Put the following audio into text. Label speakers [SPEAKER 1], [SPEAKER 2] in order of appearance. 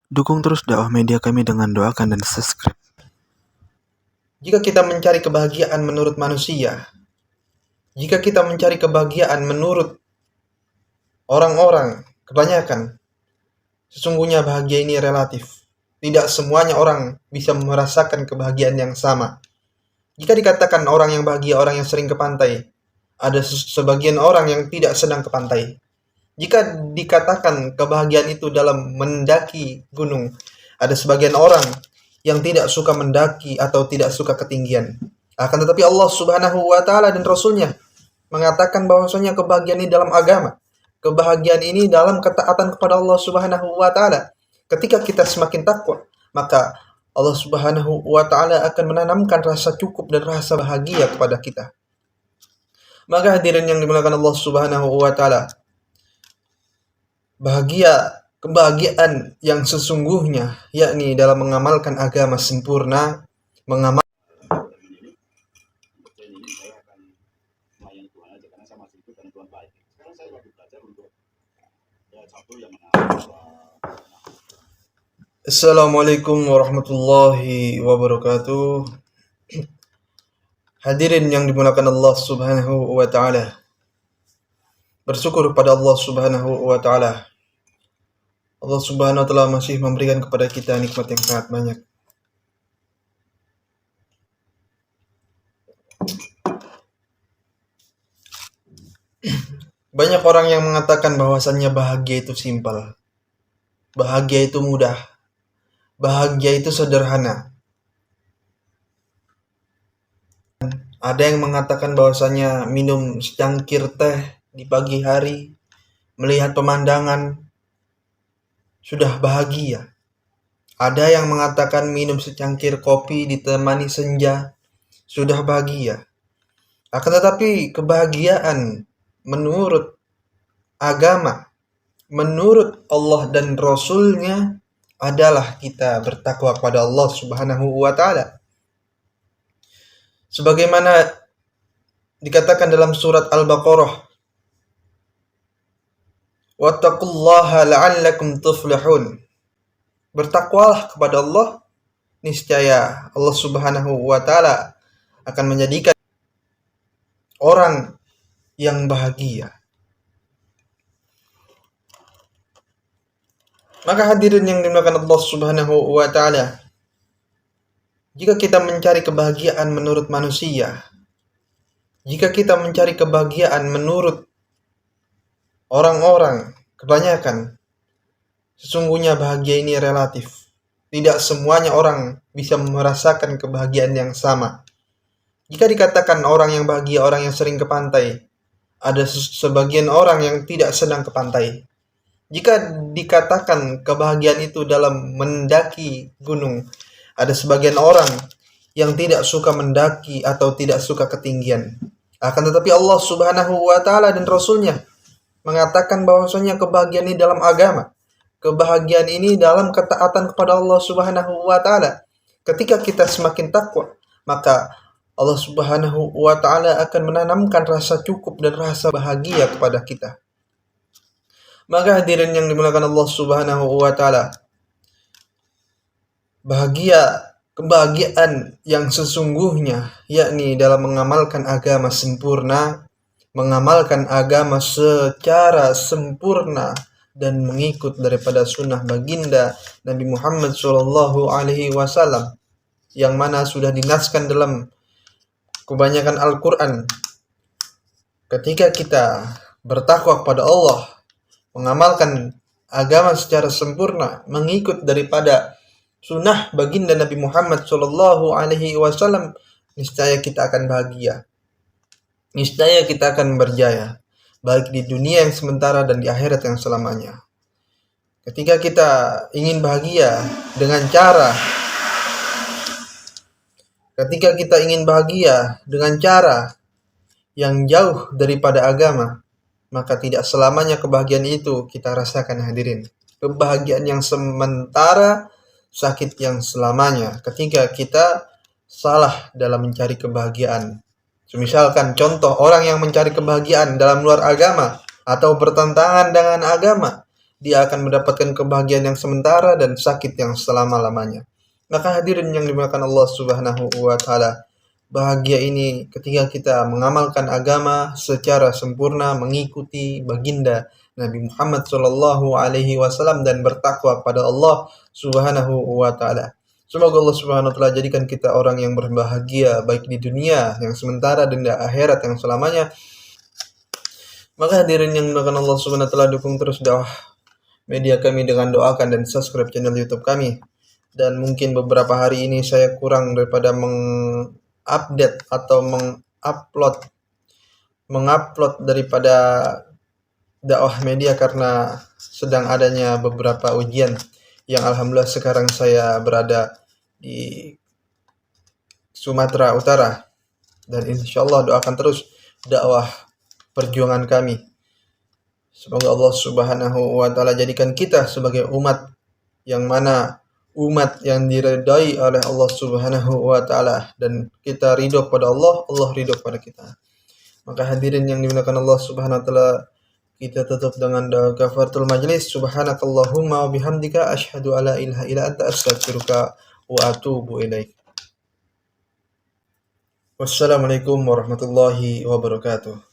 [SPEAKER 1] Dukung terus dakwah media kami dengan doakan dan subscribe.
[SPEAKER 2] Jika kita mencari kebahagiaan menurut manusia, jika kita mencari kebahagiaan menurut orang-orang, kebanyakan, sesungguhnya bahagia ini relatif. Tidak semuanya orang bisa merasakan kebahagiaan yang sama. Jika dikatakan orang yang bahagia, orang yang sering ke pantai, ada sebagian orang yang tidak sedang ke pantai. Jika dikatakan kebahagiaan itu dalam mendaki gunung, ada sebagian orang yang tidak suka mendaki atau tidak suka ketinggian. Akan tetapi Allah Subhanahu wa Ta'ala dan Rasul-Nya mengatakan bahwasanya kebahagiaan ini dalam agama. Kebahagiaan ini dalam ketaatan kepada Allah Subhanahu wa Ta'ala. Ketika kita semakin takwa, maka Allah Subhanahu wa Ta'ala akan menanamkan rasa cukup dan rasa bahagia kepada kita. Maka hadirin yang dimuliakan Allah Subhanahu wa Ta'ala, kebahagiaan yang sesungguhnya yakni dalam mengamalkan agama sempurna, Assalamualaikum warahmatullahi wabarakatuh. Hadirin yang dimuliakan Allah Subhanahu wa Ta'ala, bersyukur kepada Allah Subhanahu wa Ta'ala. Allah Subhanahu wa Ta'ala masih memberikan kepada kita nikmat yang sangat banyak. Banyak orang yang mengatakan bahwasannya bahagia itu simpel, bahagia itu mudah, bahagia itu sederhana. Ada yang mengatakan bahwasanya minum secangkir teh di pagi hari, melihat pemandangan, sudah bahagia. Ada yang mengatakan minum secangkir kopi ditemani senja, sudah bahagia. Akan tetapi kebahagiaan menurut agama, menurut Allah dan Rasul-Nya adalah kita bertakwa kepada Allah Subhanahu wa Ta'ala. Sebagaimana dikatakan dalam surat Al-Baqarah, wattaqullaha la'allakum tuflihun. Bertakwalah kepada Allah, niscaya Allah Subhanahu wa Ta'ala akan menjadikan orang yang bahagia. Maka hadirin yang dimuliakan Allah Subhanahu wa Ta'ala, jika kita mencari kebahagiaan menurut manusia, jika kita mencari kebahagiaan menurut orang-orang, kebanyakan, sesungguhnya bahagia ini relatif. Tidak semuanya orang bisa merasakan kebahagiaan yang sama. Jika dikatakan orang yang bahagia, orang yang sering ke pantai, ada sebagian orang yang tidak sedang ke pantai. Jika dikatakan kebahagiaan itu dalam mendaki gunung, ada sebagian orang yang tidak suka mendaki atau tidak suka ketinggian. Akan tetapi Allah Subhanahu wa Ta'ala dan Rasul-Nya mengatakan bahwasanya kebahagiaan ini dalam agama. Kebahagiaan ini dalam ketaatan kepada Allah Subhanahu wa Ta'ala. Ketika kita semakin takwa, maka Allah Subhanahu wa Ta'ala akan menanamkan rasa cukup dan rasa bahagia kepada kita. Maka hadirin yang dimuliakan Allah Subhanahu wa Ta'ala, kebahagiaan yang sesungguhnya yakni dalam mengamalkan agama sempurna, mengamalkan agama secara sempurna dan mengikut daripada sunnah baginda Nabi Muhammad Shallallahu Alaihi Wasallam, yang mana sudah dinaskan dalam kebanyakan Al-Quran. Ketika kita bertakwa kepada Allah, mengamalkan agama secara sempurna, mengikut daripada sunnah baginda Nabi Muhammad Shallallahu Alaihi Wasallam, niscaya kita akan bahagia, niscaya kita akan berjaya, baik di dunia yang sementara dan di akhirat yang selamanya. Ketika kita ingin bahagia dengan cara yang jauh daripada agama, maka tidak selamanya kebahagiaan itu kita rasakan, hadirin. Kebahagiaan yang sementara, sakit yang selamanya ketika kita salah dalam mencari kebahagiaan. Misalkan contoh orang yang mencari kebahagiaan dalam luar agama atau bertentangan dengan agama, dia akan mendapatkan kebahagiaan yang sementara dan sakit yang selama-lamanya. Maka hadirin yang dimuliakan Allah Subhanahu wa taala, bahagia ini ketika kita mengamalkan agama secara sempurna, mengikuti baginda Nabi Muhammad Shallallahu Alaihi Wasallam dan bertakwa pada Allah Subhanahu wa taala. Semoga Allah Subhanahu wa taala jadikan kita orang yang berbahagia baik di dunia yang sementara dan di akhirat yang selamanya. Maka hadirin yang dimuliakan Allah Subhanahu wa taala, dukung terus dakwah media kami dengan doakan dan subscribe channel YouTube kami. Dan mungkin beberapa hari ini saya kurang daripada mengupdate atau mengupload daripada dakwah media karena sedang adanya beberapa ujian yang alhamdulillah sekarang saya berada di Sumatera Utara, dan insyaallah doakan terus dakwah perjuangan kami. Semoga Allah Subhanahu wa taala jadikan kita sebagai umat yang mana umat yang diridai oleh Allah Subhanahu wa taala, dan kita ridho pada Allah, Allah ridho pada kita. Maka hadirin yang dimuliakan Allah Subhanahu wa taala, kita tutup dengan doa kafaratul majlis. Subhanakallahumma wa bihamdika asyhadu alla ilaha illa anta astaghfiruka wa atubu ilaik. Wassalamualaikum warahmatullahi wabarakatuh.